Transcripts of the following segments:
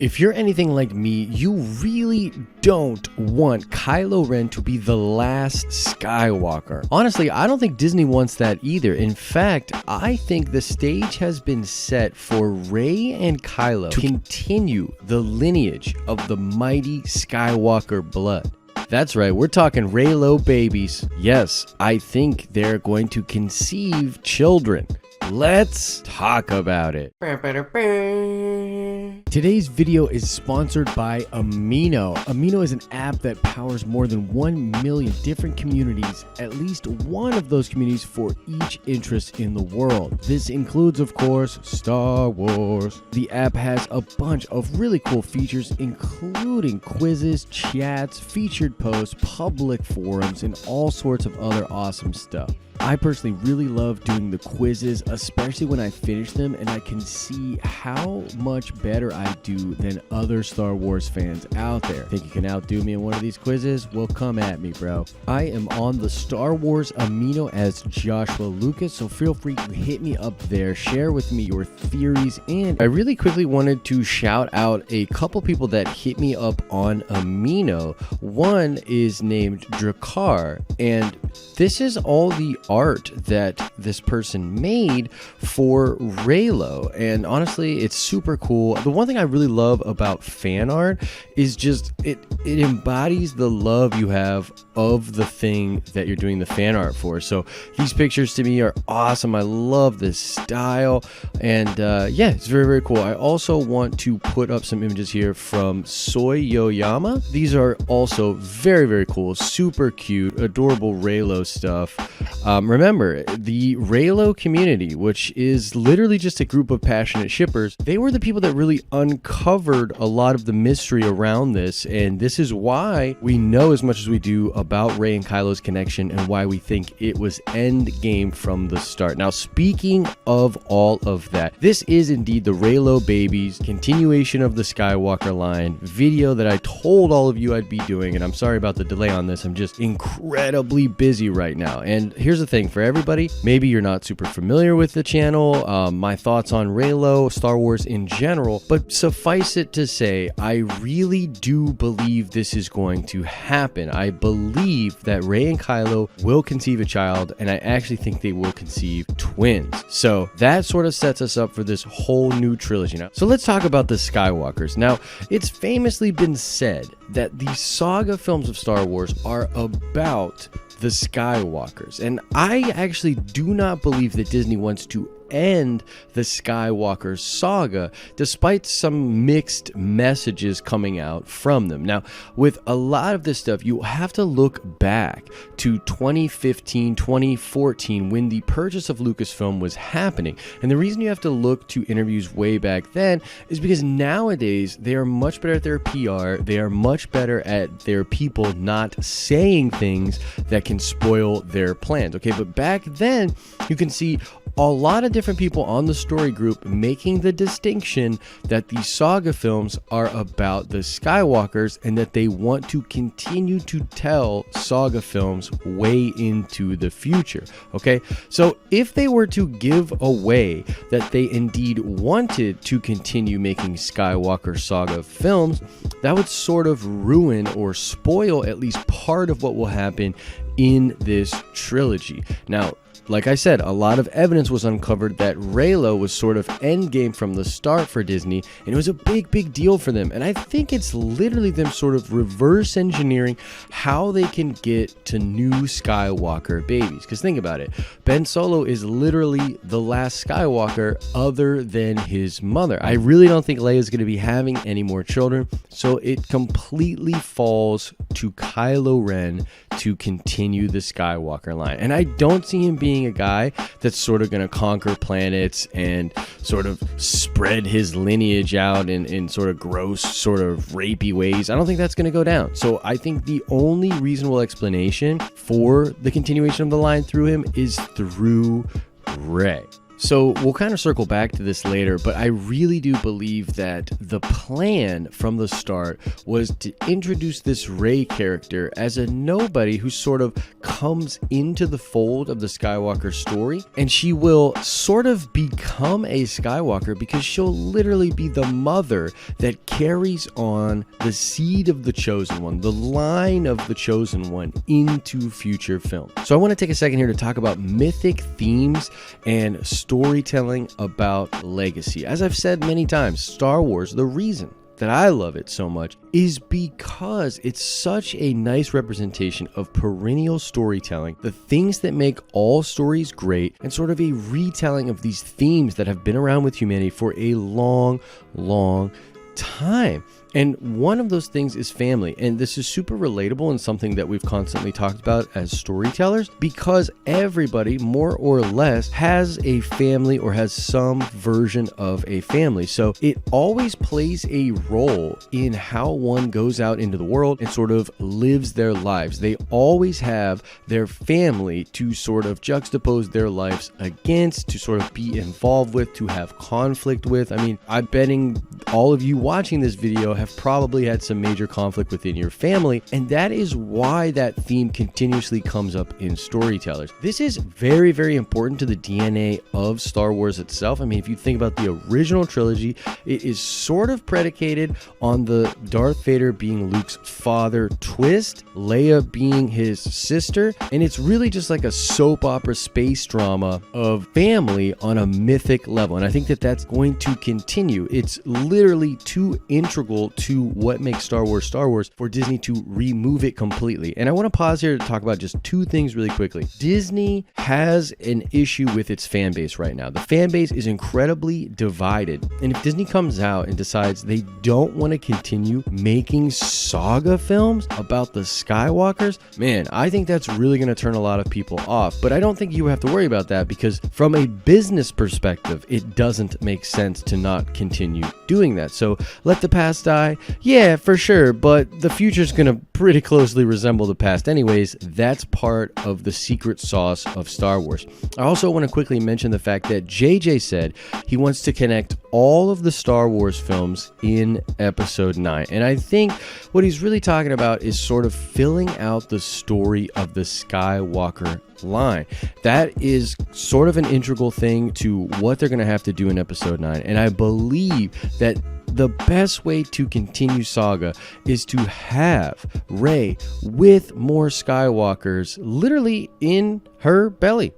If you're anything like me, you really don't want Kylo Ren to be the last Skywalker. Honestly, I don't think Disney wants that either. In fact, I think the stage has been set for Rey and Kylo to continue the lineage of the mighty Skywalker blood. That's right, we're talking REYLO babies. Yes, I think they're going to conceive children. Let's talk about it. Today's video is sponsored by Amino. Amino is an app that powers more than 1 million different communities, at least one of those communities for each interest in the world. This includes, of course, Star Wars. The app has a bunch of really cool features, including quizzes, chats, featured posts, public forums, and all sorts of other awesome stuff. I personally really love doing the quizzes, especially when I finish them and I can see how much better I do than other Star Wars fans out there. Think you can outdo me in one of these quizzes? Well, come at me, bro. I am on the Star Wars Amino as Joshua Lucas, so feel free to hit me up there, share with me your theories, and I really quickly wanted to shout out a couple people that hit me up on Amino. One is named Drakkar, and this is all the art that this person made for REYLO, and honestly it's super cool. The one thing I really love about fan art is just it embodies the love you have of the thing that you're doing the fan art for. So these pictures to me are awesome. I love this style, and yeah, it's very cool. I also want to put up some images here from Soy Yoyama. These are also very cool, super cute, adorable REYLO stuff. Remember, the REYLO community, which is literally just a group of passionate shippers, they were the people that really uncovered a lot of the mystery around this, and this is why we know as much as we do about Rey and Kylo's connection and why we think it was end game from the start. Now, speaking of all of that, this is indeed the REYLO babies continuation of the Skywalker line video that I told all of you I'd be doing, and I'm sorry about the delay on this. I'm just incredibly busy right now. And here's the thing, for everybody, maybe you're not super familiar with the channel, my thoughts on REYLO, Star Wars in general, but suffice it to say, I really do believe this is going to happen. I believe that Rey and Kylo will conceive a child, and I actually think they will conceive twins. So that sort of sets us up for this whole new trilogy now. So let's talk about the Skywalkers. Now, it's famously been said that the saga films of Star Wars are about the Skywalkers, and I actually do not believe that Disney wants to end the Skywalker saga, despite some mixed messages coming out from them. Now, with a lot of this stuff, you have to look back to 2015, 2014, when the purchase of Lucasfilm was happening. And the reason you have to look to interviews way back then is because nowadays they are much better at their PR. They are much better at their people not saying things that can spoil their plans. Okay, but back then you can see a lot of different people on the story group making the distinction that the saga films are about the Skywalkers and that they want to continue to tell saga films way into the future. Okay, so if they were to give away that they indeed wanted to continue making Skywalker saga films, that would sort of ruin or spoil at least part of what will happen in this trilogy. Now, like I said, a lot of evidence was uncovered that REYLO was sort of endgame from the start for Disney, and it was a big deal for them. And I think it's literally them sort of reverse engineering how they can get to new Skywalker babies. Because think about it, Ben Solo is literally the last Skywalker other than his mother. I really don't think Leia is going to be having any more children, so it completely falls to Kylo Ren to continue the Skywalker line. And I don't see him being a guy that's sort of going to conquer planets and sort of spread his lineage out in sort of gross, sort of rapey ways. I don't think that's going to go down. So I think the only reasonable explanation for the continuation of the line through him is through Rey. So we'll kind of circle back to this later, but I really do believe that the plan from the start was to introduce this Rey character as a nobody who sort of comes into the fold of the Skywalker story, and she will sort of become a Skywalker because she'll literally be the mother that carries on the seed of the chosen one, the line of the chosen one into future film. So I want to take a second here to talk about mythic themes and storytelling about legacy. As I've said many times, Star Wars, the reason that I love it so much is because it's such a nice representation of perennial storytelling, the things that make all stories great, and sort of a retelling of these themes that have been around with humanity for a long time. And one of those things is family. And this is super relatable and something that we've constantly talked about as storytellers, because everybody more or less has a family or has some version of a family. So it always plays a role in how one goes out into the world and sort of lives their lives. They always have their family to sort of juxtapose their lives against, to sort of be involved with, to have conflict with. I mean, I'm betting all of you watching this video have probably had some major conflict within your family, and that is why that theme continuously comes up in storytellers. This is very, very important to the DNA of Star Wars itself. I mean, if you think about the original trilogy, it is sort of predicated on the Darth Vader being Luke's father twist, Leia being his sister, and it's really just like a soap opera space drama of family on a mythic level, and I think that that's going to continue. It's literally too integral to what makes Star Wars for Disney to remove it completely. And I want to pause here to talk about just two things really quickly. Disney has an issue with its fan base right now. The fan base is incredibly divided, and if Disney comes out and decides they don't want to continue making saga films about the Skywalkers, man, I think that's really going to turn a lot of people off. But I don't think you have to worry about that, because from a business perspective, it doesn't make sense to not continue doing that. So let the past die. Yeah, for sure, but the future's going to pretty closely resemble the past anyways. That's part of the secret sauce of Star Wars. I also want to quickly mention the fact that JJ said he wants to connect all of the Star Wars films in Episode 9. And I think what he's really talking about is sort of filling out the story of the Skywalker line. That is sort of an integral thing to what they're going to have to do in Episode 9. And I believe that the best way to continue saga is to have Rey with more Skywalkers literally in her belly.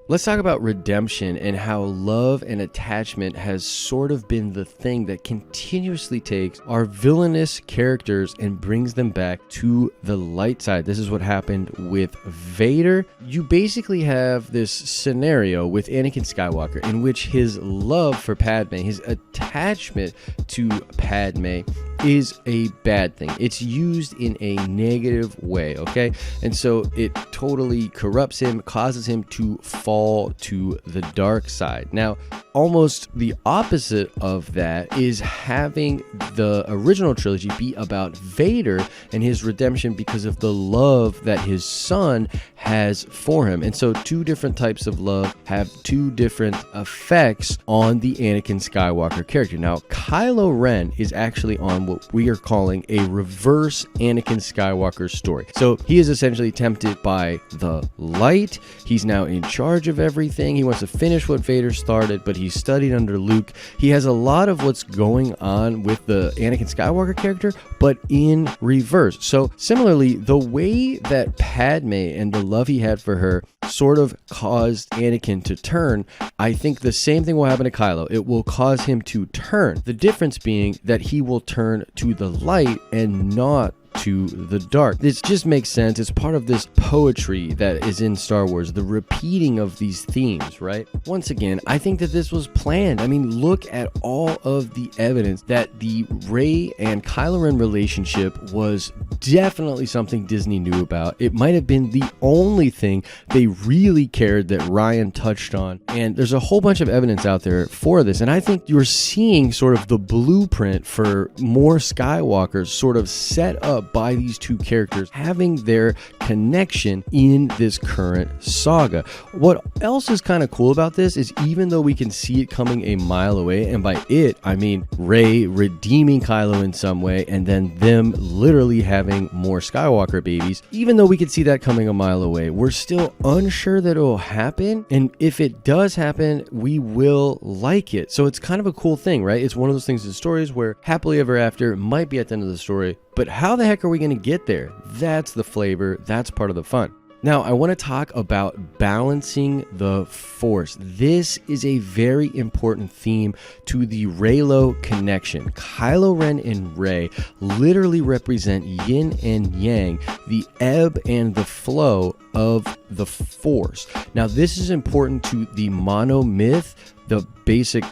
Let's talk about redemption and how love and attachment has sort of been the thing that continuously takes our villainous characters and brings them back to the light side. This is what happened with Vader. You basically have this scenario with Anakin Skywalker in which his love for Padme, his attachment to Padme, is a bad thing. It's used in a negative way, okay? And so it totally corrupts him, causes him to fall to the dark side. Now, almost the opposite of that is having the original trilogy be about Vader and his redemption because of the love that his son has for him. And so two different types of love have two different effects on the Anakin Skywalker character. Now, Kylo Ren is actually on what we are calling a reverse Anakin Skywalker story. So he is essentially tempted by the light. He's now in charge of everything. He wants to finish what Vader started, but he studied under Luke. He has a lot of what's going on with the Anakin Skywalker character, but in reverse. So similarly, the way that Padme and the love he had for her sort of caused Anakin to turn, I think the same thing will happen to Kylo. It will cause him to turn. The difference being that he will turn to the light and not to the dark. This just makes sense. It's part of this poetry that is in Star Wars, the repeating of these themes, right? Once again, I think that this was planned. I mean, look at all of the evidence that the Rey and Kylo Ren relationship was definitely something Disney knew about. It might have been the only thing they really cared that Ryan touched on. And there's a whole bunch of evidence out there for this. And I think you're seeing sort of the blueprint for more Skywalkers sort of set up by these two characters having their connection in this current saga. What else is kind of cool about this is even though we can see it coming a mile away, and by it I mean Rey redeeming Kylo in some way and then them literally having more Skywalker babies, even though we could see that coming a mile away, we're still unsure that it will happen, and if it does happen, we will like it. So it's kind of a cool thing, right? It's one of those things in stories where happily ever after might be at the end of the story, but how the heck are we going to get there? That's the flavor, that's part of the fun. Now, I want to talk about balancing the Force. This is a very important theme to the REYLO connection. Kylo Ren and Rey literally represent yin and yang, the ebb and the flow of the Force. Now, this is important to the mono myth, the basic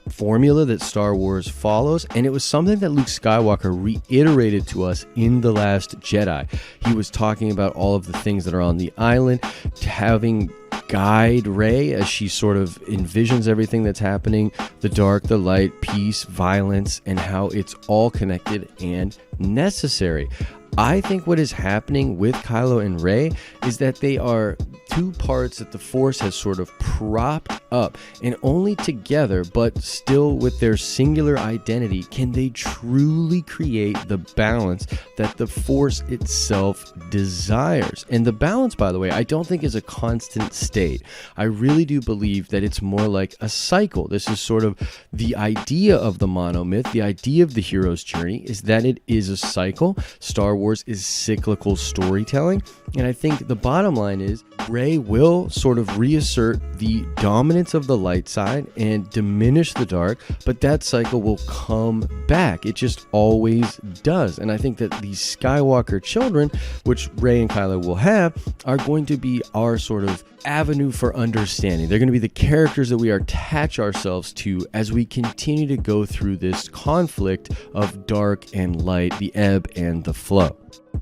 formula that Star Wars follows, and it was something that Luke Skywalker reiterated to us in The Last Jedi. He was talking about all of the things that are on the island, having guide Rey as she sort of envisions everything that's happening, the dark, the light, peace, violence, and how it's all connected and necessary. I think what is happening with Kylo and Rey is that they are two parts that the Force has sort of propped up, and only together, but still with their singular identity, can they truly create the balance that the Force itself desires. And the balance, by the way, I don't think is a constant state. I really do believe that it's more like a cycle. This is sort of the idea of the monomyth, the idea of the hero's journey, is that it is a cycle. Star Wars is cyclical storytelling, and I think the bottom line is Rey will sort of reassert the dominance of the light side and diminish the dark, but that cycle will come back. It just always does. And I think that these Skywalker children, which Rey and Kylo will have, are going to be our sort of avenue for understanding. They're going to be the characters that we attach ourselves to as we continue to go through this conflict of dark and light, the ebb and the flow.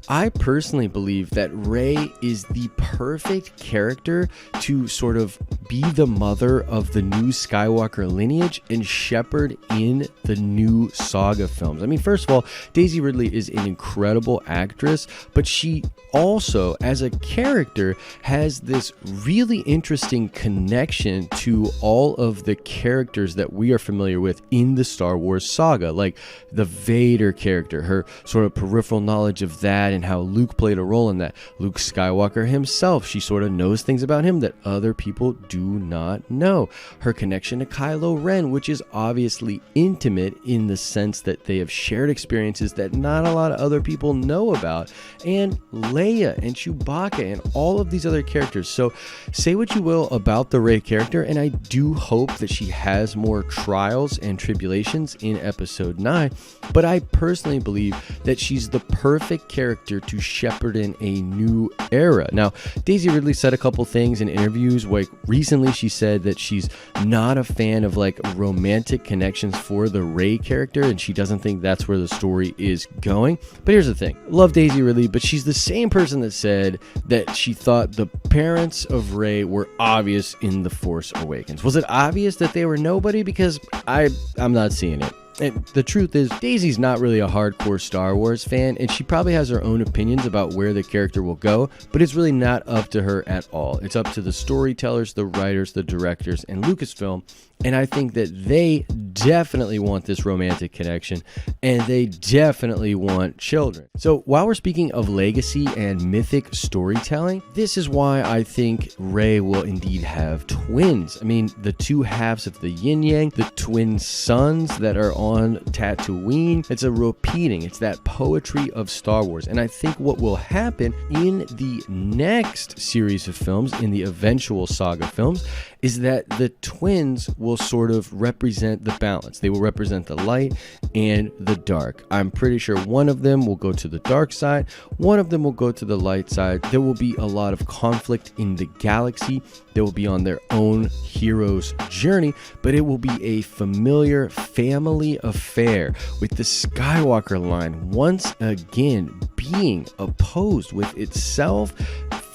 I personally believe that Rey is the perfect character to sort of be the mother of the new Skywalker lineage and shepherd in the new saga films. I mean, first of all, Daisy Ridley is an incredible actress, but she also, as a character, has this really interesting connection to all of the characters that we are familiar with in the Star Wars saga, like the Vader character, her sort of peripheral knowledge of that and how Luke played a role in that. Luke Skywalker himself, she sort of knows things about him that other people do not know. Her connection to Kylo Ren, which is obviously intimate in the sense that they have shared experiences that not a lot of other people know about, and Leia and Chewbacca and all of these other characters. So say what you will about the Rey character, and I do hope that she has more trials and tribulations in episode 9, but I personally believe that she's the perfect character to shepherd in a new era. Now, Daisy Ridley said a couple things in interviews. Like recently she said that she's not a fan of like romantic connections for the Rey character, and she doesn't think that's where the story is going. But here's the thing, love Daisy Ridley, but she's the same person that said that she thought the parents of Rey were obvious in The Force Awakens. Was it obvious that they were nobody? Because I'm not seeing it. And the truth is, Daisy's not really a hardcore Star Wars fan, and she probably has her own opinions about where the character will go, but it's really not up to her at all. It's up to the storytellers, the writers, the directors, and Lucasfilm, and I think that they definitely want this romantic connection, and they definitely want children. So while we're speaking of legacy and mythic storytelling, this is why I think Rey will indeed have twins. I mean, the two halves of the yin-yang, the twin suns that are on Tatooine. It's a repeating. It's that poetry of Star Wars. And I think what will happen in the next series of films, in the eventual saga films, is that the twins will sort of represent the balance. They will represent the light and the dark. I'm pretty sure one of them will go to the dark side, one of them will go to the light side. There will be a lot of conflict in the galaxy. They will be on their own hero's journey, but it will be a familiar family affair, with the Skywalker line once again being opposed with itself,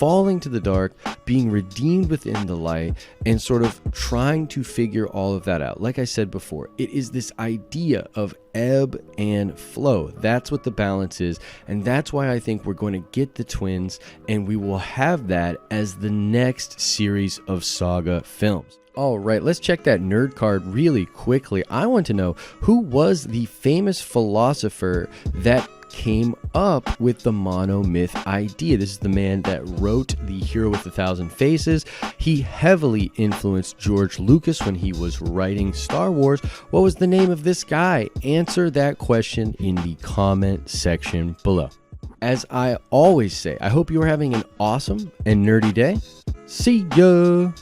falling to the dark, being redeemed within the light, and sort of trying to figure all of that out. Like I said before, it is this idea of ebb and flow. That's what the balance is, and that's why I think we're going to get the twins, and we will have that as the next series of saga films. All right, let's check that nerd card really quickly. I want to know, who was the famous philosopher that came up with the monomyth idea? This is the man that wrote The Hero with a Thousand Faces. He heavily influenced George Lucas when he was writing Star Wars. What was the name of this guy? Answer that question in the comment section below. As I always say, I hope you are having an awesome and nerdy day. See ya!